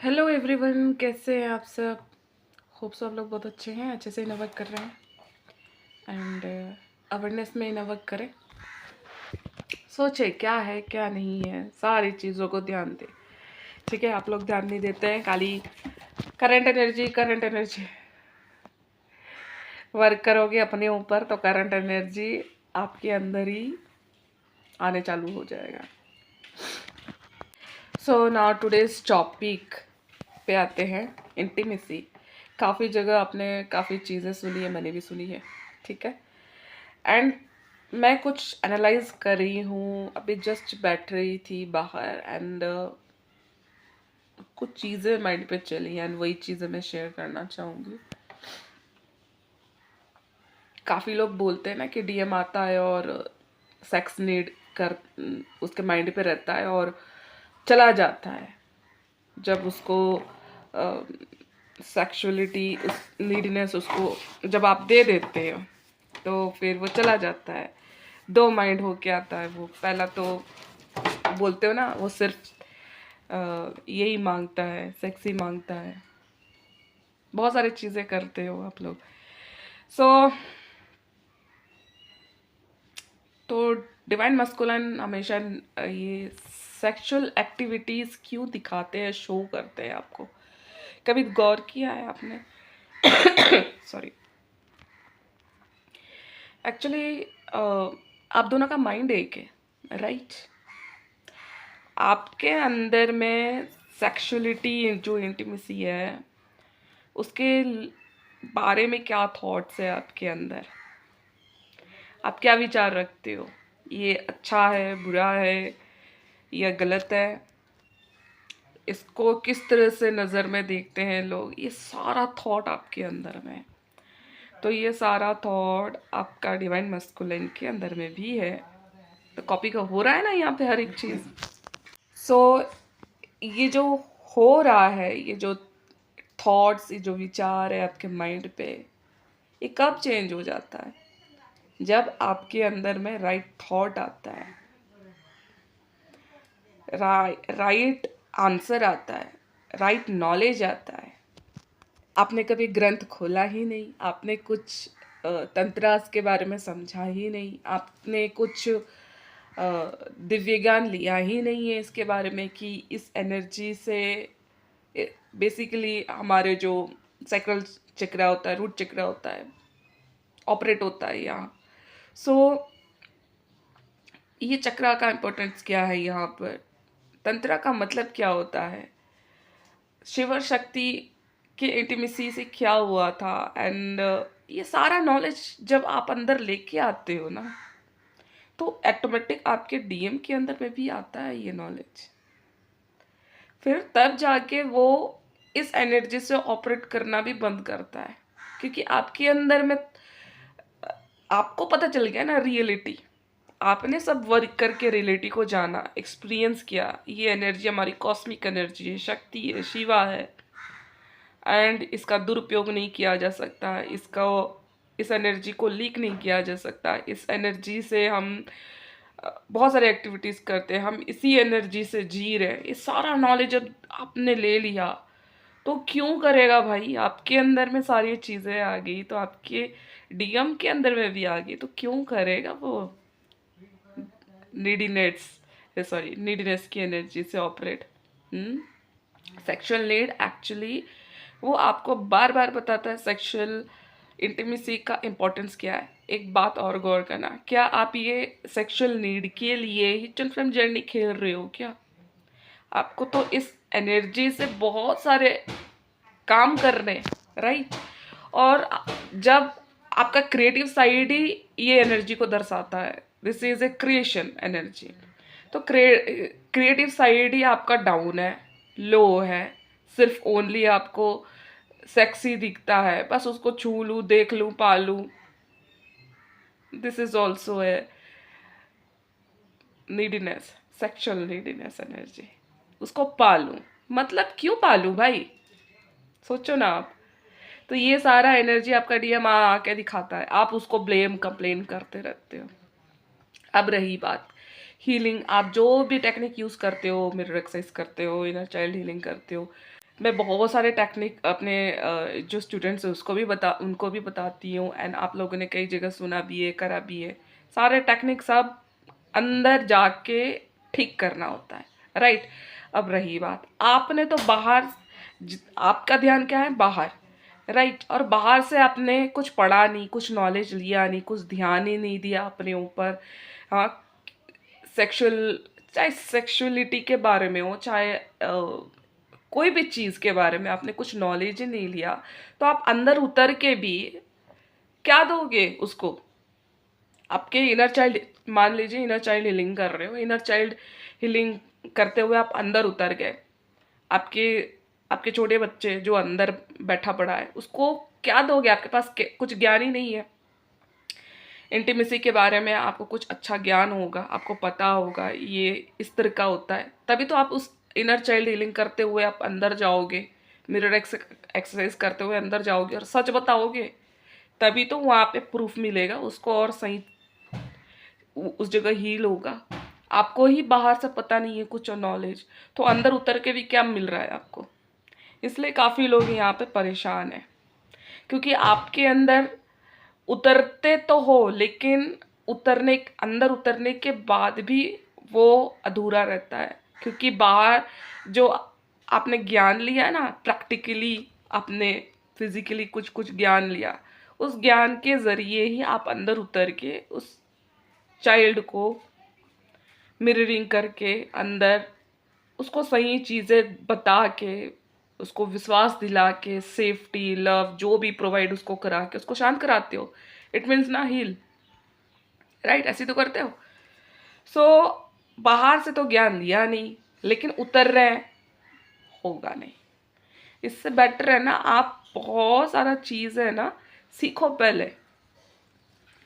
Hello everyone, कैसे हैं आप सब। होप सो आप लोग बहुत अच्छे हैं, अच्छे से इनवर्क कर रहे हैं एंड अवेयरनेस में इनवर्क करें। सोचे क्या है क्या नहीं है, सारी चीज़ों को ध्यान दें। ठीक है, आप लोग ध्यान नहीं देते हैं, खाली करंट एनर्जी वर्क करोगे अपने ऊपर तो करंट एनर्जी आपके अंदर ही आने चालू हो जाएगा। सो नाउ टुडेज टॉपिक पे आते हैं, इंटीमेसी। काफ़ी जगह आपने काफ़ी चीज़ें सुनी है, मैंने भी सुनी है। ठीक है, एंड मैं कुछ एनालाइज कर रही हूँ, अभी जस्ट बैठ रही थी बाहर एंड कुछ चीज़ें माइंड पे चली एंड वही चीज़ें मैं शेयर करना चाहूँगी। काफ़ी लोग बोलते हैं ना कि डीएम आता है और सेक्स नीड कर उसके माइंड पे रहता है और चला जाता है। जब उसको सेक्सुअलिटी उस नीडनेस उसको जब आप दे देते हो तो फिर वो चला जाता है। दो माइंड होके आता है वो। पहला तो बोलते हो ना, वो सिर्फ यही मांगता है, सेक्स ही मांगता है। बहुत सारी चीज़ें करते हो आप लोग। सो तो डिवाइन मस्कुलिन हमेशा ये सेक्सुअल एक्टिविटीज़ क्यों दिखाते हैं, शो करते हैं आपको। कभी गौर किया है आपने? सॉरी, एक्चुअली आप दोनों का माइंड एक है, राइट? आपके अंदर में सेक्सुअलिटी जो इंटीमेसी है उसके बारे में क्या थॉट्स है आपके अंदर। आप क्या विचार रखते हो, ये अच्छा है, बुरा है या गलत है, इसको किस तरह से नज़र में देखते हैं लोग, ये सारा थॉट आपके अंदर में है। तो ये सारा थॉट आपका डिवाइन मस्कुलिन के अंदर में भी है। तो कॉपी का हो रहा है ना यहाँ पे हर एक चीज़। सो ये जो हो रहा है, ये जो थॉट्स, ये जो विचार है आपके माइंड पे, ये कब चेंज हो जाता है? जब आपके अंदर में राइट थॉट आता है, राइट आंसर आता है, राइट नॉलेज आता है। आपने कभी ग्रंथ खोला ही नहीं, आपने कुछ तंत्रास के बारे में समझा ही नहीं, आपने कुछ दिव्य ज्ञान लिया ही नहीं है इसके बारे में कि इस एनर्जी से बेसिकली हमारे जो सैक्रल चक्रा होता है, रूट चक्रा होता है, ऑपरेट होता है यहाँ। सो ये चक्रा का इम्पोर्टेंस क्या है यहाँ पर, तंत्रा का मतलब क्या होता है, शिव और शक्ति के इंटीमेसी से क्या हुआ था, एंड ये सारा नॉलेज जब आप अंदर लेके आते हो ना तो ऑटोमेटिक आपके डीएम के अंदर में भी आता है ये नॉलेज। फिर तब जाके वो इस एनर्जी से ऑपरेट करना भी बंद करता है, क्योंकि आपके अंदर में आपको पता चल गया ना रियलिटी। आपने सब वर्क करके रियलिटी को जाना, एक्सपीरियंस किया। ये एनर्जी हमारी कॉस्मिक एनर्जी है, शक्ति है, शिवा है, एंड इसका दुरुपयोग नहीं किया जा सकता। इसका इस एनर्जी को लीक नहीं किया जा सकता। इस एनर्जी से हम बहुत सारे एक्टिविटीज़ करते हैं, हम इसी एनर्जी से जी रहे हैं। ये सारा नॉलेज जब आपने ले लिया तो क्यों करेगा भाई? आपके अंदर में सारी चीज़ें आ गई तो आपके डीएम के अंदर में भी आ गई तो क्यों करेगा वो नीडीनेस की एनर्जी से ऑपरेट। सेक्सुअल नीड एक्चुअली वो आपको बार बार बताता है सेक्सुअल इंटीमेसी का इम्पोर्टेंस क्या है। एक बात और गौर करना, क्या आप ये सेक्सुअल नीड के लिए ही ट्विन फ्लेम जर्नी खेल रहे हो क्या? आपको तो इस एनर्जी से बहुत सारे काम करने हैं, राइट? और जब आपका क्रिएटिव साइड ही ये एनर्जी को दर्शाता है, this is a creation energy. तो क्रिएटिव साइड ही आपका डाउन है, लो है, सिर्फ ओनली आपको सेक्सी दिखता है, बस उसको छू लूँ, देख लूँ, पा लूँ। This is also a neediness, sexual neediness energy. उसको पालूं, मतलब क्यों पालूं भाई? सोचो ना आप। तो ये सारा एनर्जी आपका डीएम आके दिखाता है, आप उसको ब्लेम कंप्लेन करते रहते हो। अब रही बात हीलिंग, आप जो भी टेक्निक यूज़ करते हो, मिरर एक्सरसाइज करते हो, इनर चाइल्ड हीलिंग करते हो, मैं बहुत सारे टेक्निक अपने जो स्टूडेंट्स हैं उनको भी बताती हूँ, एंड आप लोगों ने कई जगह सुना भी है, करा भी है। सारे टेक्निक सब अंदर जाके ठीक करना होता है, राइट। अब रही बात, आपने तो बाहर, आपका ध्यान क्या है, बाहर, राइट। और बाहर से आपने कुछ पढ़ा नहीं, कुछ नॉलेज लिया नहीं, कुछ ध्यान ही नहीं दिया अपने ऊपर। हाँ, सेक्सुअल, चाहे सेक्सुअलिटी के बारे में हो, चाहे कोई भी चीज़ के बारे में आपने कुछ नॉलेज ही नहीं लिया, तो आप अंदर उतर के भी क्या दोगे उसको। आपके इनर चाइल्ड, मान लीजिए इनर चाइल्ड हीलिंग कर रहे हो, इनर चाइल्ड हीलिंग करते हुए आप अंदर उतर गए, आपके आपके छोटे बच्चे जो अंदर बैठा पड़ा है, उसको क्या दोगे। आपके पास कुछ ज्ञान ही नहीं है। इंटीमेसी के बारे में आपको कुछ अच्छा ज्ञान होगा, आपको पता होगा ये इस तरह का होता है, तभी तो आप उस इनर चाइल्ड हीलिंग करते हुए आप अंदर जाओगे, मिरर एक्सरसाइज करते हुए अंदर जाओगे और सच बताओगे, तभी तो वहाँ पे प्रूफ मिलेगा उसको, और सही उस जगह हील होगा। आपको ही बाहर से पता नहीं है कुछ नॉलेज, तो अंदर उतर के भी क्या मिल रहा है आपको। इसलिए काफ़ी लोग यहाँ पे परेशान हैं, क्योंकि आपके अंदर उतरते तो हो, लेकिन अंदर उतरने के बाद भी वो अधूरा रहता है, क्योंकि बाहर जो आपने ज्ञान लिया ना, प्रैक्टिकली आपने फिजिकली कुछ कुछ ज्ञान लिया, उस ज्ञान के ज़रिए ही आप अंदर उतर के उस चाइल्ड को मिररिंग करके अंदर उसको सही चीज़ें बता के, उसको विश्वास दिला के, सेफ्टी, लव जो भी प्रोवाइड उसको करा के उसको शांत कराते हो। इट मीन्स ना हील, राइट, ऐसे तो करते हो। सो बाहर से तो ज्ञान लिया नहीं, लेकिन उतर रहे हैं, होगा नहीं। इससे बेटर है ना, आप बहुत सारा चीज़ है ना सीखो पहले,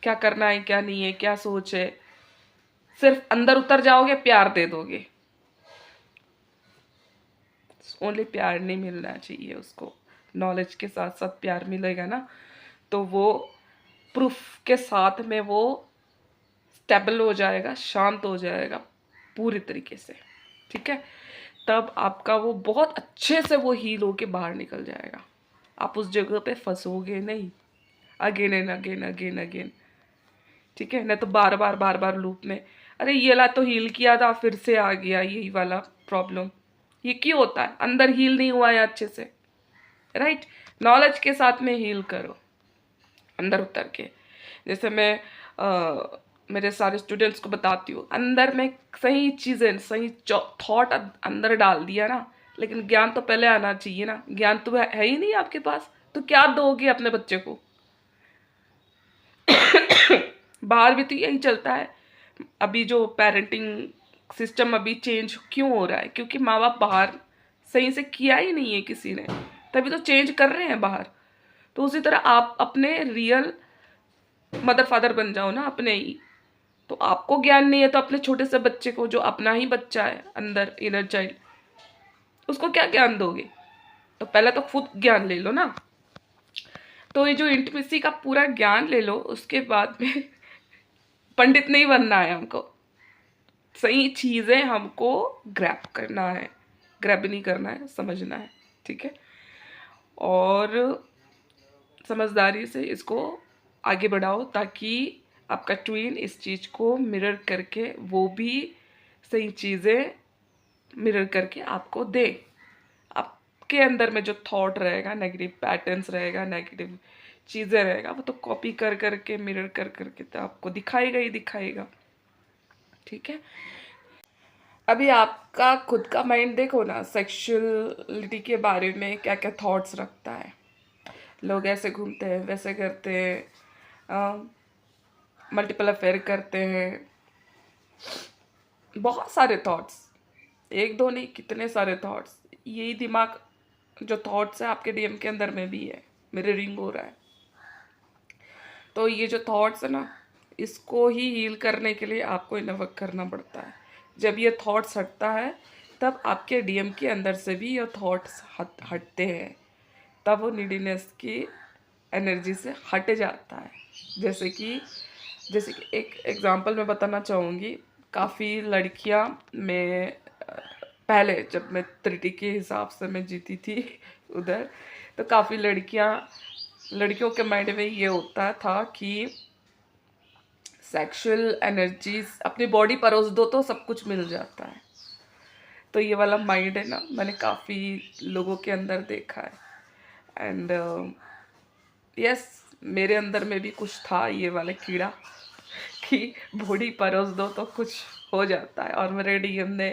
क्या करना है क्या नहीं है, क्या सोच है। सिर्फ अंदर उतर जाओगे, प्यार दे दोगे, ओनली प्यार नहीं मिलना चाहिए उसको, नॉलेज के साथ साथ प्यार मिलेगा ना, तो वो प्रूफ के साथ में वो स्टेबल हो जाएगा, शांत हो जाएगा पूरी तरीके से, ठीक है। तब आपका वो बहुत अच्छे से वो हील होके बाहर निकल जाएगा। आप उस जगह पे फंसोगे नहीं, again and again again again, ठीक है। नहीं तो बार बार लूप में, अरे ये ला तो हील किया था फिर से आ गया यही वाला प्रॉब्लम। ये क्यों होता है, अंदर हील नहीं हुआ है अच्छे से, राइट। नॉलेज के साथ में हील करो अंदर उतर के। जैसे मैं मेरे सारे स्टूडेंट्स को बताती हूँ, अंदर में सही चीज़ें, सही थॉट अंदर डाल दिया ना, लेकिन ज्ञान तो पहले आना चाहिए ना। ज्ञान तो है ही नहीं आपके पास, तो क्या दोगे अपने बच्चे को। बाहर भी तो यही चलता है। अभी जो पेरेंटिंग सिस्टम अभी चेंज क्यों हो रहा है, क्योंकि माँ बाप बाहर सही से किया ही नहीं है किसी ने, तभी तो चेंज कर रहे हैं बाहर। तो उसी तरह आप अपने रियल मदर फादर बन जाओ ना अपने ही। तो आपको ज्ञान नहीं है, तो अपने छोटे से बच्चे को, जो अपना ही बच्चा है अंदर, इनर चाइल्ड, उसको क्या ज्ञान दोगे। तो पहले तो खुद ज्ञान ले लो ना। तो ये जो इंटीमेसी का पूरा ज्ञान ले लो, उसके बाद में पंडित नहीं बनना है हमको, सही चीज़ें हमको ग्रैब करना है, ग्रैब नहीं करना है, समझना है, ठीक है। और समझदारी से इसको आगे बढ़ाओ, ताकि आपका ट्विन इस चीज़ को मिरर करके, वो भी सही चीज़ें मिरर करके आपको दे। आपके अंदर में जो थॉट रहेगा, नेगेटिव पैटर्न्स रहेगा, नेगेटिव चीज़ें रहेगा, वो तो कॉपी कर करके, मिरर कर करके तो आपको दिखाएगा ही दिखाएगा, ठीक है। अभी आपका खुद का माइंड देखो ना, सेक्सुअलिटी के बारे में क्या क्या थॉट्स रखता है। लोग ऐसे घूमते हैं, वैसे करते हैं, मल्टीपल अफेयर करते हैं, बहुत सारे थॉट्स, एक दो नहीं, कितने सारे थॉट्स। यही दिमाग जो थॉट्स है आपके डीएम के अंदर में भी है, मिररिंग हो रहा है। तो ये जो थॉट्स है ना, इसको ही हील करने के लिए आपको इनर वर्क करना पड़ता है। जब ये थॉट्स हटता है, तब आपके डीएम के अंदर से भी ये थॉट्स हटते हैं, तब वो नीडीनेस की एनर्जी से हट जाता है। जैसे कि एक एग्जांपल मैं बताना चाहूँगी। काफ़ी लड़कियाँ में पहले जब मैं 3D के हिसाब से मैं जीती थी उधर, तो काफ़ी लड़कियों के माइंड में ये होता था कि सेक्सुअल एनर्जीज अपनी बॉडी परोस दो तो सब कुछ मिल जाता है। तो ये वाला माइंड है ना, मैंने काफ़ी लोगों के अंदर देखा है। एंड यस, मेरे अंदर में भी कुछ था ये वाला कीड़ा कि बॉडी परोस दो तो कुछ हो जाता है। और मेरे डीएम ने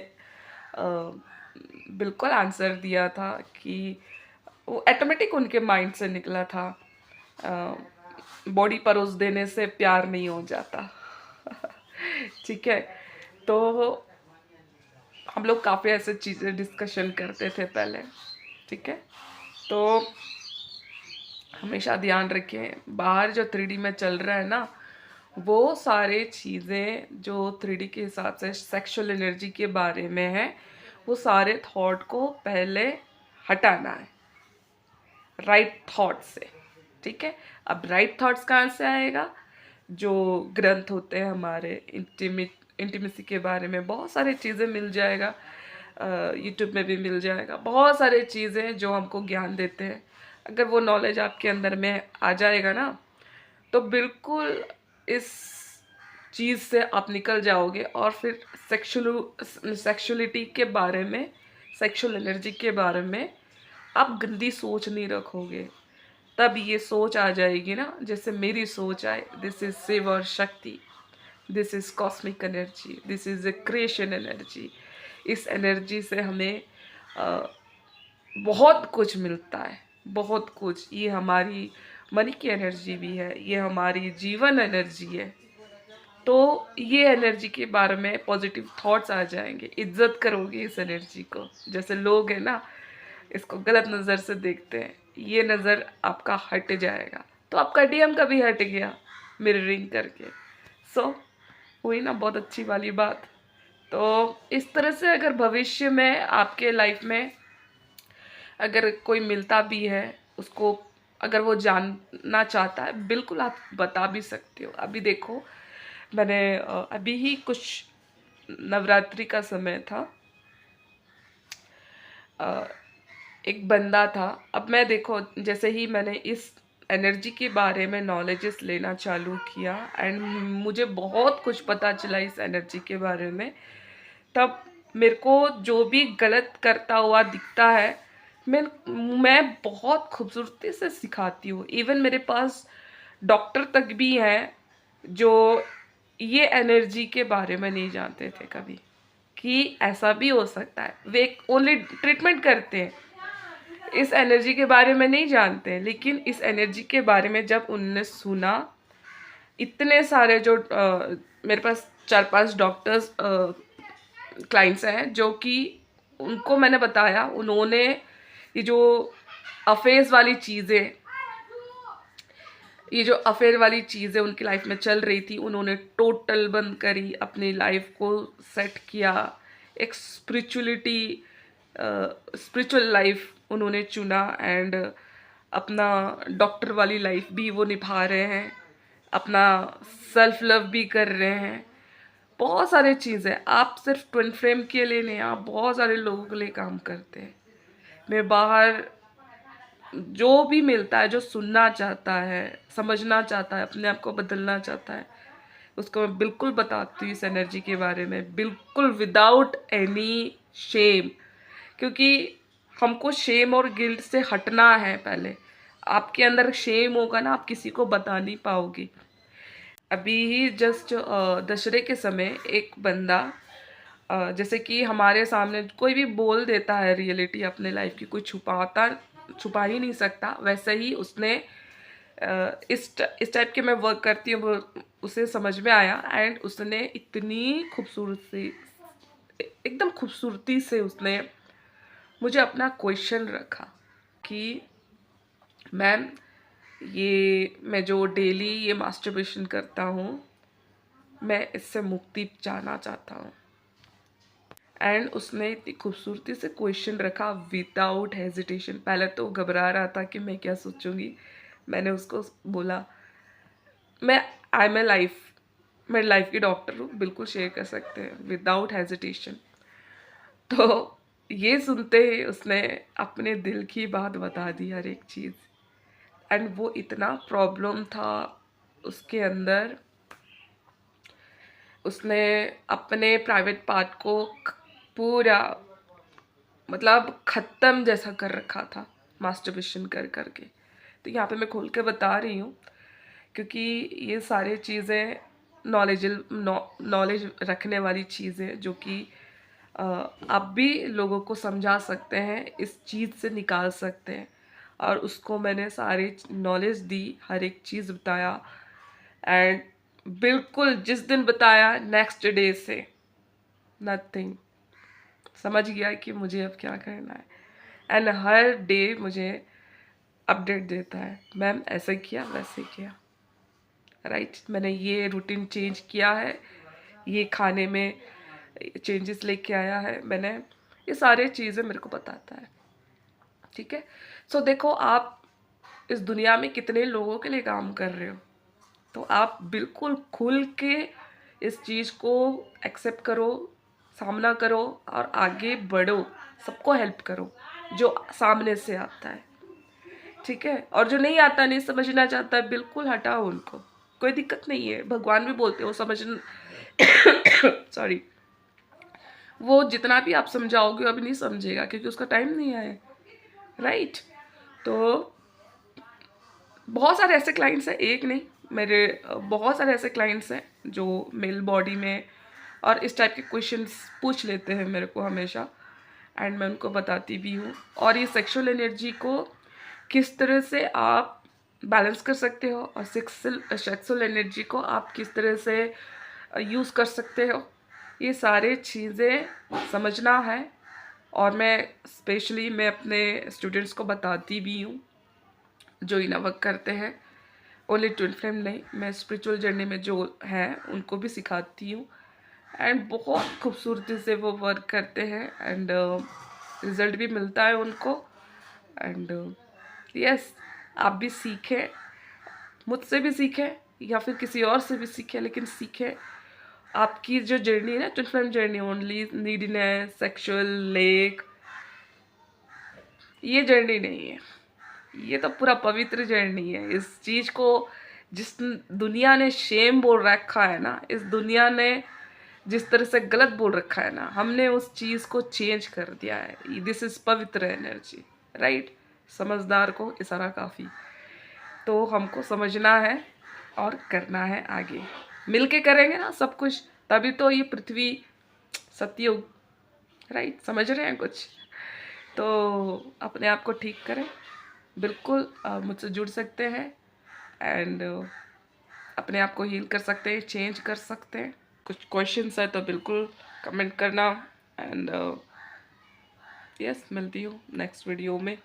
बिल्कुल आंसर दिया था कि वो ऑटोमेटिक उनके माइंड से निकला था, बॉडी परोस देने से प्यार नहीं हो जाता। ठीक है, तो हम लोग काफ़ी ऐसे चीज़ें डिस्कशन करते थे पहले। ठीक है, तो हमेशा ध्यान रखें, बाहर जो 3D में चल रहा है ना, वो सारे चीज़ें जो 3D के हिसाब से सेक्सुअल एनर्जी के बारे में है, वो सारे थॉट को पहले हटाना है राइट थॉट से। ठीक है, अब राइट थॉट्स कहाँ से आएगा? जो ग्रंथ होते हैं हमारे इंटीमेसी के बारे में बहुत सारी चीज़ें मिल जाएगा, यूट्यूब में भी मिल जाएगा, बहुत सारी चीज़ें जो हमको ज्ञान देते हैं। अगर वो नॉलेज आपके अंदर में आ जाएगा ना, तो बिल्कुल इस चीज़ से आप निकल जाओगे और फिर सेक्सुअलिटी के बारे में, सेक्सुअल एनर्जी के बारे में आप गंदी सोच नहीं रखोगे। तब ये सोच आ जाएगी ना, जैसे मेरी सोच आए, दिस इज शिव और शक्ति, this is cosmic energy, this is a creation energy. इस एनर्जी से हमें अ, बहुत कुछ मिलता है, बहुत कुछ। ये हमारी मनी की एनर्जी भी है, ये हमारी जीवन एनर्जी है। तो ये एनर्जी के बारे में पॉजिटिव थॉट्स आ जाएंगे, इज्जत करोगे इस एनर्जी को। जैसे लोग हैं ना, इसको गलत नज़र से देखते हैं, ये नज़र आपका हट जाएगा, तो आपका डीएम का भी हट गया मिररिंग करके। सो हुई ना बहुत अच्छी वाली बात। तो इस तरह से अगर भविष्य में आपके लाइफ में अगर कोई मिलता भी है, उसको अगर वो जानना चाहता है, बिल्कुल आप बता भी सकते हो। अभी देखो, मैंने अभी ही कुछ नवरात्रि का समय था, अ, एक बंदा था। अब मैं देखो, जैसे ही मैंने इस एनर्जी के बारे में नॉलेजेस लेना चालू किया एंड मुझे बहुत कुछ पता चला इस एनर्जी के बारे में, तब मेरे को जो भी गलत करता हुआ दिखता है, मैं मैं बहुत खूबसूरती से सिखाती हूँ। इवन मेरे पास डॉक्टर तक भी हैं जो ये एनर्जी के बारे में नहीं जानते थे कभी कि ऐसा भी हो सकता है। वे ओनली ट्रीटमेंट करते हैं, इस एनर्जी के बारे में नहीं जानते हैं। लेकिन इस एनर्जी के बारे में जब उनने सुना, इतने सारे जो मेरे पास 4-5 डॉक्टर्स क्लाइंट्स हैं जो कि उनको मैंने बताया, उन्होंने ये जो अफेयर्स वाली चीज़ें, ये जो अफेयर वाली चीज़ें उनकी लाइफ में चल रही थी, उन्होंने टोटल बंद करी, अपनी लाइफ को सेट किया, एक स्पिरिचुअल लाइफ उन्होंने चुना एंड अपना डॉक्टर वाली लाइफ भी वो निभा रहे हैं, अपना सेल्फ लव भी कर रहे हैं। बहुत सारी चीज़ें, आप सिर्फ ट्विन फ्लेम के लिए नहीं, आप बहुत सारे लोगों के लिए काम करते हैं। मैं बाहर जो भी मिलता है, जो सुनना चाहता है, समझना चाहता है, अपने आप को बदलना चाहता है, उसको मैं बिल्कुल बताती हूँ इस एनर्जी के बारे में, बिल्कुल विदाउट एनी शेम। क्योंकि हमको शेम और गिल्ट से हटना है पहले। आपके अंदर शेम होगा ना, आप किसी को बता नहीं पाओगे। अभी ही जस्ट दशहरे के समय एक बंदा, जैसे कि हमारे सामने कोई भी बोल देता है रियलिटी अपने लाइफ की, कोई छुपा ही नहीं सकता, वैसे ही उसने इस टाइप के मैं वर्क करती हूँ, वो उसे समझ में आया एंड उसने इतनी खूबसूरती, एकदम खूबसूरती से उसने मुझे अपना क्वेश्चन रखा कि मैम, ये मैं जो डेली ये मास्टरबेशन करता हूँ, मैं इससे मुक्ति चाहना चाहता हूँ। एंड उसने इतनी खूबसूरती से क्वेश्चन रखा विदाउट हेजिटेशन। पहले तो घबरा रहा था कि मैं क्या सोचूंगी। मैंने उसको बोला, मैं आई एम ए लाइफ, मैं लाइफ की डॉक्टर हूँ, बिल्कुल शेयर कर सकते हैं विदाउट हेजिटेशन। तो ये सुनते ही उसने अपने दिल की बात बता दी, हर एक चीज़। एंड वो इतना प्रॉब्लम था उसके अंदर, उसने अपने प्राइवेट पार्ट को पूरा मतलब ख़त्म जैसा कर रखा था मास्टरबेशन कर करके। तो यहाँ पे मैं खोल के बता रही हूँ क्योंकि ये सारी चीज़ें नॉलेज रखने वाली चीज़ें जो कि आप भी लोगों को समझा सकते हैं, इस चीज़ से निकाल सकते हैं। और उसको मैंने सारी नॉलेज दी, हर एक चीज़ बताया। एंड बिल्कुल जिस दिन बताया नेक्स्ट डे से नथिंग, समझ गया कि मुझे अब क्या करना है। एंड हर डे मुझे अपडेट देता है, मैम ऐसे किया वैसे किया, राइट, मैंने ये रूटीन चेंज किया है, ये खाने में चेंजेस लेके आया है मैंने, ये सारे चीज़ें मेरे को बताता है। ठीक है, सो देखो आप इस दुनिया में कितने लोगों के लिए काम कर रहे हो, तो आप बिल्कुल खुल के इस चीज़ को एक्सेप्ट करो, सामना करो और आगे बढ़ो, सबको हेल्प करो जो सामने से आता है। ठीक है, और जो नहीं आता, नहीं समझना चाहता है, बिल्कुल हटाओ उनको, कोई दिक्कत नहीं है। भगवान भी बोलते हो समझ सॉरी, वो जितना भी आप समझाओगे अभी नहीं समझेगा क्योंकि उसका टाइम नहीं आया, राइट। तो बहुत सारे ऐसे क्लाइंट्स हैं, एक नहीं, मेरे बहुत सारे ऐसे क्लाइंट्स हैं जो मेल बॉडी में और इस टाइप के क्वेश्चंस पूछ लेते हैं मेरे को हमेशा। एंड मैं उनको बताती भी हूँ, और ये सेक्सुअल एनर्जी को किस तरह से आप बैलेंस कर सकते हो और सेक्सुअल एनर्जी को आप किस तरह से यूज़ कर सकते हो, ये सारे चीज़ें समझना है। और मैं अपने स्टूडेंट्स को बताती भी हूँ जो इना वर्क करते हैं, ओनली ट्विन फ्लेम नहीं, मैं स्पिरिचुअल जर्नी में जो है उनको भी सिखाती हूँ। एंड बहुत खूबसूरती से वो वर्क करते हैं एंड रिज़ल्ट भी मिलता है उनको। एंड यस, आप भी सीखें, मुझसे भी सीखें या फिर किसी और से भी सीखें, लेकिन सीखें। आपकी जो जर्नी है ना, twin flame journey, only neediness, sexual lake, ये जर्नी नहीं है, ये तो पूरा पवित्र जर्नी है। इस चीज़ को जिस दुनिया ने शेम बोल रखा है ना, इस दुनिया ने जिस तरह से गलत बोल रखा है ना, हमने उस चीज़ को चेंज कर दिया है। दिस इज़ पवित्र एनर्जी, राइट। समझदार को इशारा काफ़ी, तो हमको समझना है और करना है आगे, मिलके करेंगे ना सब कुछ, तभी तो ये पृथ्वी सतयुग, राइट, समझ रहे हैं कुछ। तो अपने आप को ठीक करें, बिल्कुल मुझसे जुड़ सकते हैं एंड अपने आप को हील कर सकते हैं, चेंज कर सकते हैं। कुछ क्वेश्चंस है तो बिल्कुल कमेंट करना। एंड यस, मिलती हूँ नेक्स्ट वीडियो में।